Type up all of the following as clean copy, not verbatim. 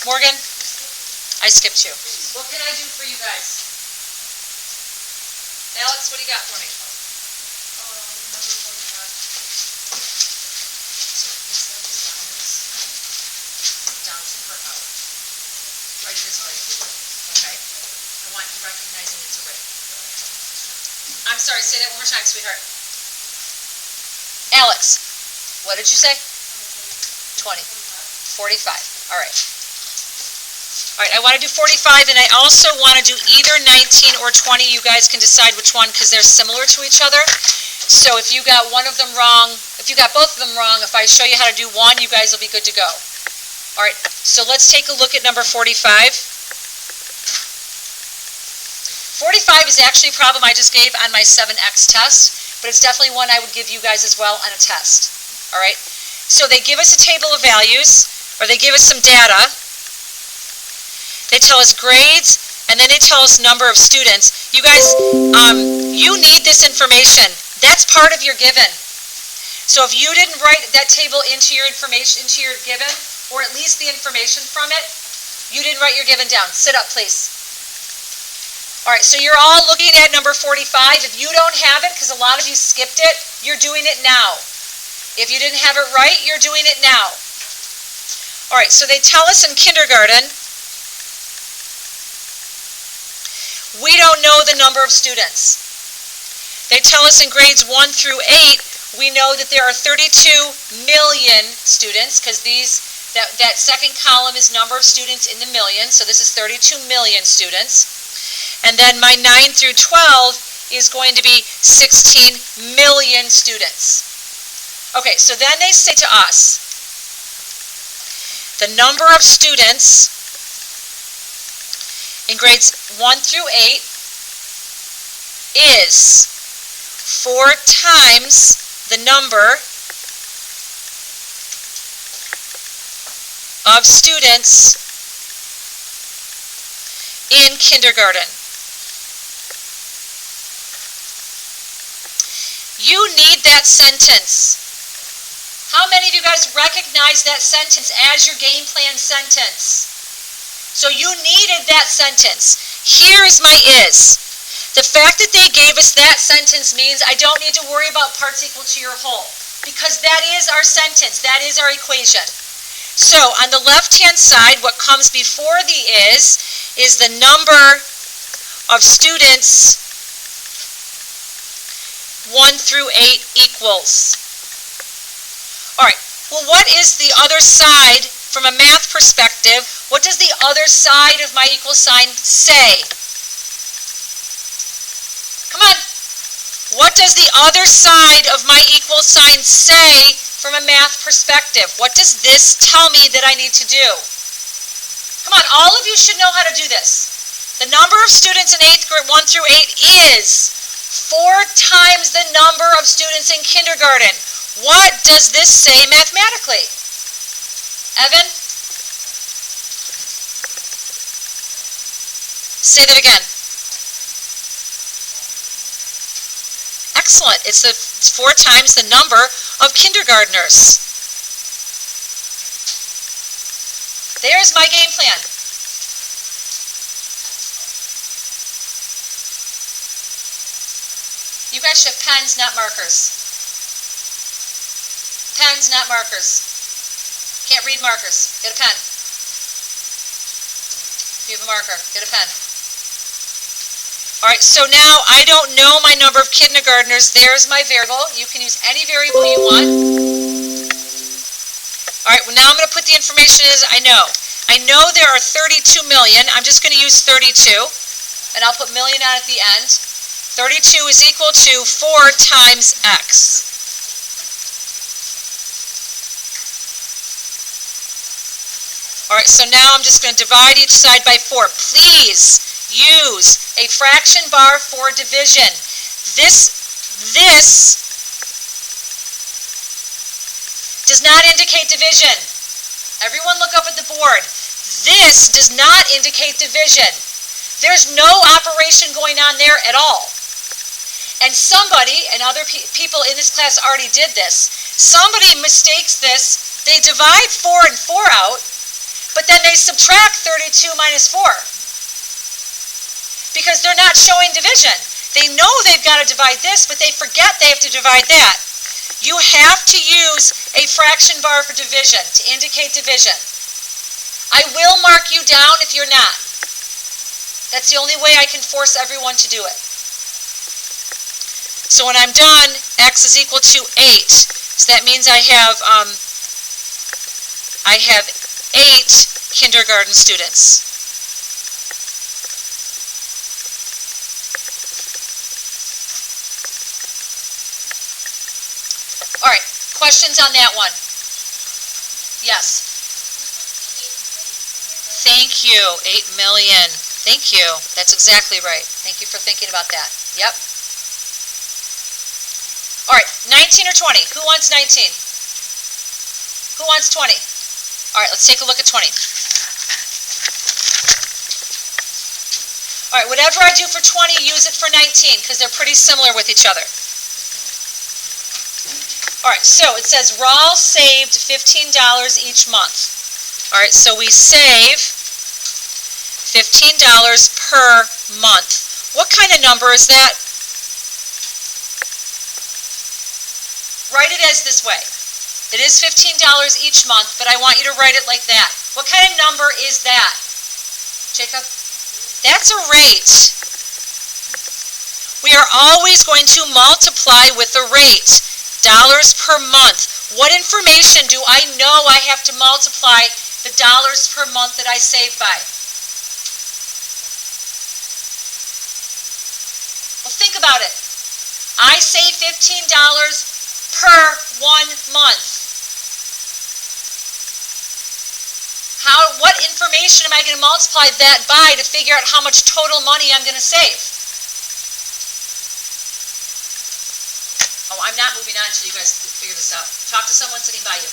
Morgan, I skipped you. What can I do for you guys? Alex, what do you got for me? So instead of down per hour. Write it as a rate. Okay. I want you recognizing it's a rate. I'm sorry, say that one more time, sweetheart. Alex, what did you say? 20. 45. All right. All right, I want to do 45, and I also want to do either 19 or 20. You guys can decide which one because they're similar to each other. So if you got one of them wrong, if you got both of them wrong, if I show you how to do one, you guys will be good to go. All right, so let's take a look at number 45. 45 is actually a problem I just gave on my 7x test, but it's definitely one I would give you guys as well on a test. All right, so they give us a table of values, or they give us some data. They tell us grades, and then they tell us number of students. You guys, you need this information. That's part of your given. So if you didn't write that table into your information, into your given, or at least the information from it, you didn't write your given down. Sit up, please. All right, so you're all looking at number 45. If you don't have it, because a lot of you skipped it, you're doing it now. If you didn't have it right, you're doing it now. All right, so they tell us in kindergarten, we don't know the number of students. They tell us in grades 1 through 8, we know that there are 32 million students, because that second column is number of students in the million, so this is 32 million students. And then my 9 through 12 is going to be 16 million students. Okay, so then they say to us, the number of students in grades 1 through 8 is 4 times the number of students in kindergarten. You need that sentence. How many of you guys recognize that sentence as your game plan sentence? So you needed that sentence. Here is my is. The fact that they gave us that sentence means I don't need to worry about parts equal to your whole, because that is our sentence. That is our equation. So on the left-hand side, what comes before the is the number of students 1 through 8 equals. All right, well, what is the other side from a math perspective? What does the other side of my equal sign say? Come on. What does the other side of my equal sign say from a math perspective? What does this tell me that I need to do? Come on, all of you should know how to do this. The number of students in 8th grade, 1 through 8, is 4 times the number of students in kindergarten. What does this say mathematically? Evan? Say that again. Excellent. It's 4 times the number of kindergartners. There's my game plan. You guys should have pens, not markers. Pens, not markers. Can't read markers. Get a pen. If you have a marker, get a pen. All right, so now I don't know my number of kindergartners. There's my variable. You can use any variable you want. All right, well, now I'm going to put the information as I know. I know there are 32 million. I'm just going to use 32, and I'll put million on at the end. 32 is equal to 4 times x. All right, so now I'm just going to divide each side by 4. Please use a fraction bar for division. This does not indicate division. Everyone look up at the board. This does not indicate division. There's no operation going on there at all. And somebody, and other people in this class already did this, somebody mistakes this. They divide 4 and 4 out, but then then they subtract 32 minus 4. Because they're not showing division. They know they've got to divide this, but they forget they have to divide that. You have to use a fraction bar for division to indicate division. I will mark you down if you're not. That's the only way I can force everyone to do it. So when I'm done, x is equal to 8. So that means I have 8 kindergarten students. All right, questions on that one? Yes. Thank you, 8 million. Thank you. That's exactly right. Thank you for thinking about that. Yep. All right, 19 or 20? Who wants 19? Who wants 20? All right, let's take a look at 20. All right, whatever I do for 20, use it for 19 because they're pretty similar with each other. All right, so it says Raul saved $15 each month. All right, so we save $15 per month. What kind of number is that? Write it as this way. It is $15 each month, but I want you to write it like that. What kind of number is that? Jacob? That's a rate. We are always going to multiply with a rate. Dollars per month. What information do I know I have to multiply the dollars per month that I save by? Well, think about it. I save $15 per 1 month. What information am I going to multiply that by to figure out how much total money I'm going to save? Oh, I'm not moving on until you guys figure this out. Talk to someone sitting by you.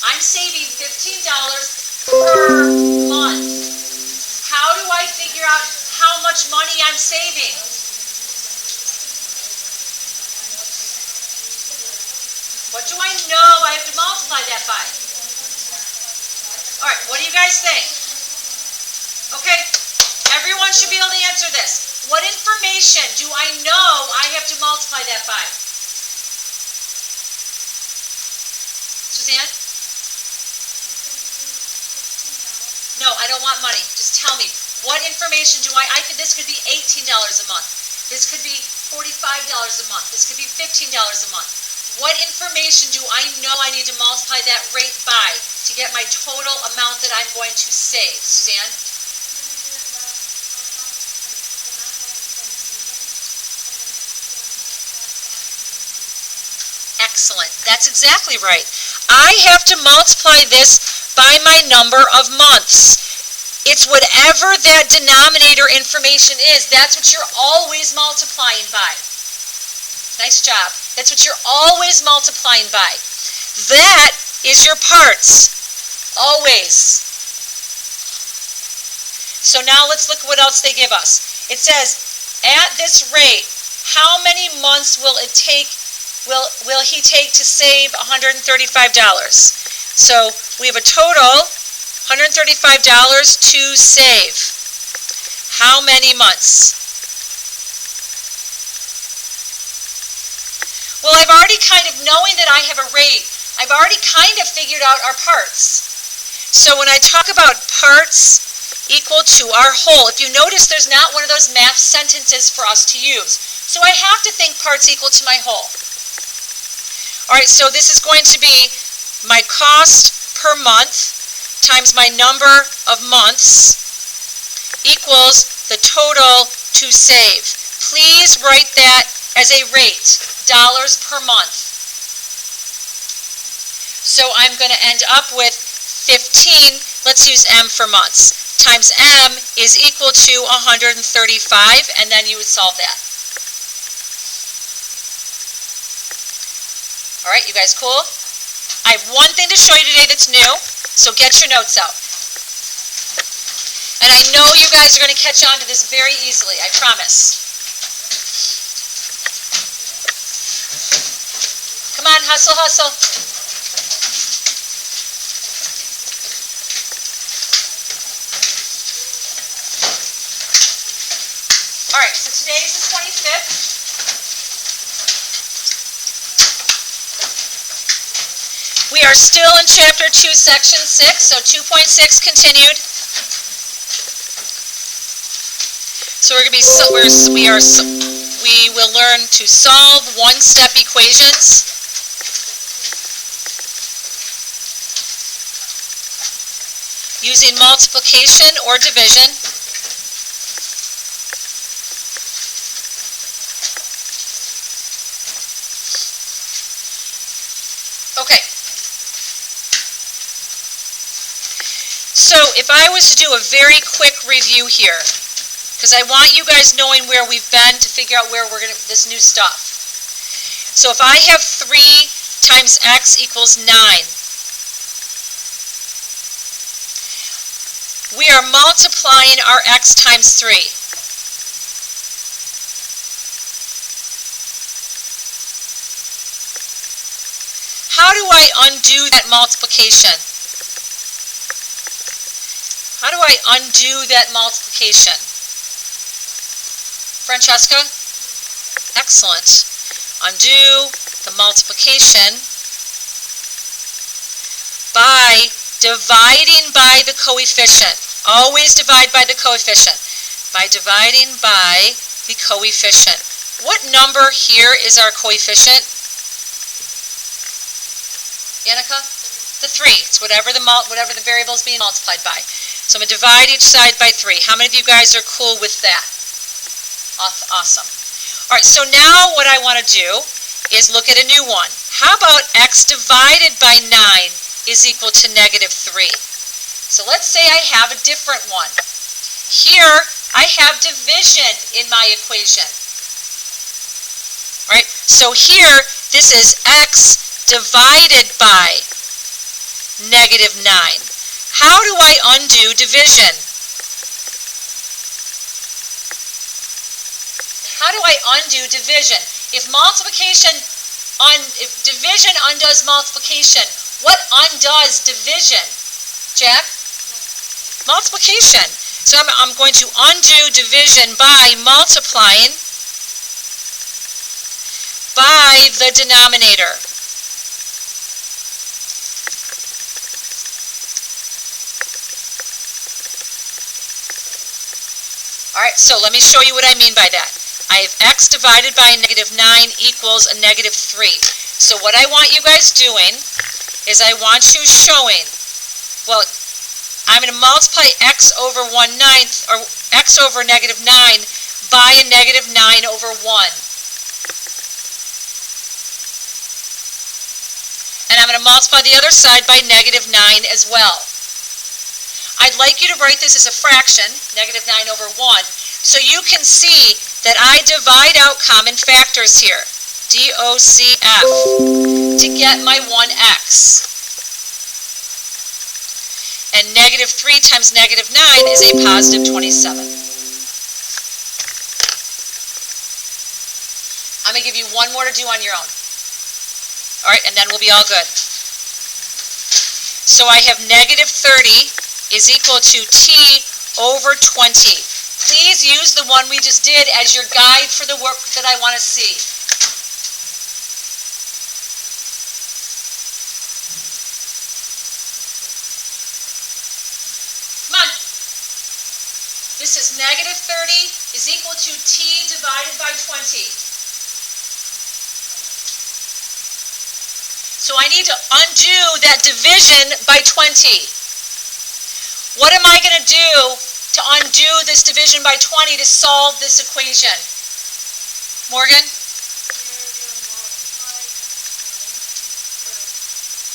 I'm saving $15 per month. How do I figure out how much money I'm saving? What do I know I have to multiply that by? All right, what do you guys think? Okay, everyone should be able to answer this. What information do I know I have to multiply that by? Suzanne? No, I don't want money. Just tell me. What information do this could be $18 a month. This could be $45 a month. This could be $15 a month. What information do I know I need to multiply that rate by to get my total amount that I'm going to save? Suzanne? Excellent. That's exactly right. I have to multiply this by my number of months. It's whatever that denominator information is. That's what you're always multiplying by. Nice job. That's what you're always multiplying by. That is your parts. Always. So now let's look at what else they give us. It says, at this rate, how many months will it take? Will he take to save $135? So we have a total $135 to save. How many months? Well, I've already knowing that I have a rate, I've already figured out our parts. So when I talk about parts equal to our whole, if you notice there's not one of those math sentences for us to use. So I have to think parts equal to my whole. All right, so this is going to be my cost per month times my number of months equals the total to save. Please write that as a rate, dollars per month. So I'm going to end up with 15, let's use M for months, times M is equal to 135, and then you would solve that. All right, you guys cool? I have one thing to show you today that's new, so get your notes out. And I know you guys are going to catch on to this very easily, I promise. Come on, hustle, hustle. All right, so today is the 25th. We are still in Chapter 2, Section 6, so 2.6 continued. So we're going to be, we will learn to solve one-step equations. Using multiplication or division. Okay. So if I was to do a very quick review here, because I want you guys knowing where we've been to figure out where we're going to, this new stuff. So if I have 3 times x equals 9, we are multiplying our x times 3. How do I undo that multiplication? How do I undo that multiplication? Francesca? Excellent. Undo the multiplication by dividing by the coefficient. Always divide by the coefficient. By dividing by the coefficient. What number here is our coefficient? Annika? The 3. It's whatever the variable is being multiplied by. So I'm going to divide each side by 3. How many of you guys are cool with that? Awesome. All right, so now what I want to do is look at a new one. How about x divided by 9 is equal to negative 3? So let's say I have a different one. Here, I have division in my equation. All right, so here, this is x divided by negative 9. How do I undo division? How do I undo division? If division undoes multiplication, what undoes division? Jack? Multiplication. So I'm going to undo division by multiplying by the denominator. All right, so let me show you what I mean by that. I have x divided by negative 9 equals a negative 3. So what I want you guys doing is I want you showing, well, I'm going to multiply x over 1/9, or x over negative 9 by a negative 9 over 1. And I'm going to multiply the other side by negative 9 as well. I'd like you to write this as a fraction, negative 9 over 1, so you can see that I divide out common factors here, DOCF, to get my 1x. And negative 3 times negative 9 is a positive 27. I'm going to give you one more to do on your own. All right, and then we'll be all good. So I have negative 30 is equal to t over 20. Please use the one we just did as your guide for the work that I want to see. Come on. This is negative 30 is equal to t divided by 20. So I need to undo that division by 20. What am I going to do to undo this division by 20 to solve this equation? Morgan?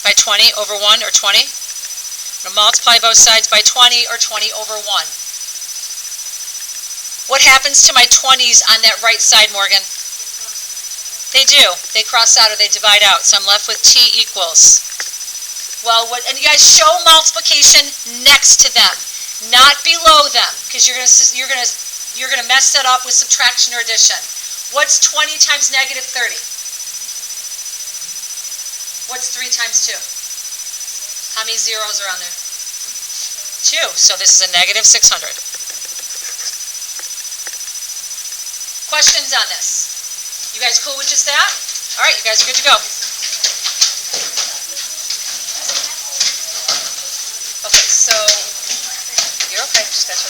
By 20 over 1 or 20? I'm going to multiply both sides by 20 or 20 over 1. What happens to my 20s on that right side, Morgan? They do. They cross out or they divide out. So I'm left with t equals. Well, and you guys show multiplication next to them, not below them, because you're gonna mess that up with subtraction or addition. What's 20 times negative 30? What's 3 times 2? How many zeros are on there? 2. So this is a negative 600. Questions on this? You guys cool with just that? All right, you guys are good to go. Okay, so you're okay. Just got to